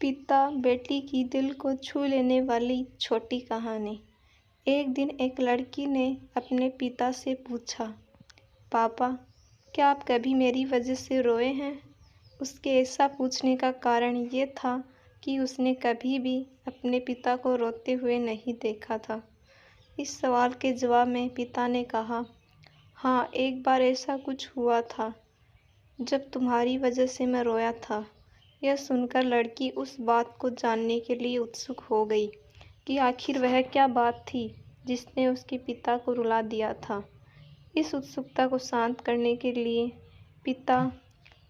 पिता बेटी की दिल को छू लेने वाली छोटी कहानी। एक दिन एक लड़की ने अपने पिता से पूछा, पापा, क्या आप कभी मेरी वजह से रोए हैं? उसके ऐसा पूछने का कारण ये था कि उसने कभी भी अपने पिता को रोते हुए नहीं देखा था। इस सवाल के जवाब में पिता ने कहा, हाँ, एक बार ऐसा कुछ हुआ था जब तुम्हारी वजह से मैं रोया था। यह सुनकर लड़की उस बात को जानने के लिए उत्सुक हो गई कि आखिर वह क्या बात थी जिसने उसके पिता को रुला दिया था। इस उत्सुकता को शांत करने के लिए पिता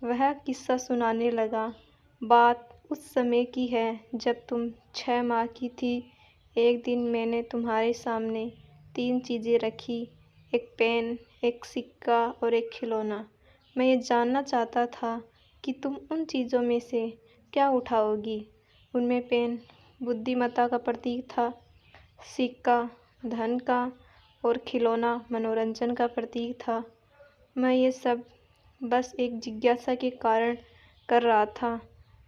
वह किस्सा सुनाने लगा। बात उस समय की है जब तुम 6 माह की थी। एक दिन मैंने तुम्हारे सामने 3 चीज़ें रखी, एक पेन, एक सिक्का और एक खिलौना। मैं ये जानना चाहता था कि तुम उन चीज़ों में से क्या उठाओगी। उनमें पेन बुद्धिमत्ता का प्रतीक था, सिक्का धन का और खिलौना मनोरंजन का प्रतीक था। मैं ये सब बस एक जिज्ञासा के कारण कर रहा था।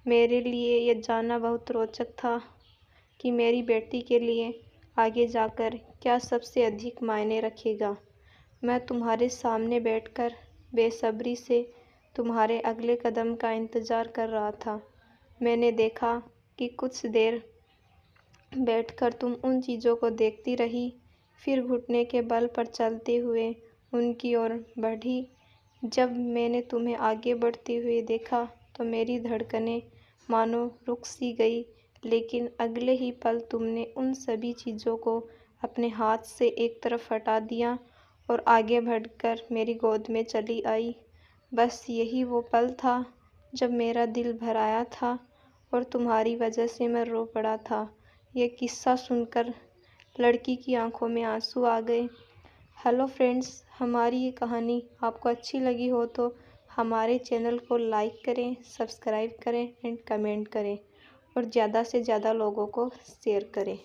मेरे लिए यह जानना बहुत रोचक था कि मेरी बेटी के लिए आगे जाकर क्या सबसे अधिक मायने रखेगा। मैं तुम्हारे सामने बैठकर बेसब्री से तुम्हारे अगले कदम का इंतज़ार कर रहा था। मैंने देखा कि कुछ देर बैठकर तुम उन चीज़ों को देखती रही, फिर घुटने के बल पर चलते हुए उनकी ओर बढ़ी। जब मैंने तुम्हें आगे बढ़ते हुए देखा तो मेरी धड़कनें मानो रुक सी गई, लेकिन अगले ही पल तुमने उन सभी चीज़ों को अपने हाथ से एक तरफ हटा दिया और आगे बढ़कर मेरी गोद में चली आई। बस यही वो पल था जब मेरा दिल भर आया था और तुम्हारी वजह से मैं रो पड़ा था। यह किस्सा सुनकर लड़की की आंखों में आंसू आ गए। हेलो फ्रेंड्स, हमारी ये कहानी आपको अच्छी लगी हो तो हमारे चैनल को लाइक करें, सब्सक्राइब करें एंड कमेंट करें और ज़्यादा से ज़्यादा लोगों को शेयर करें।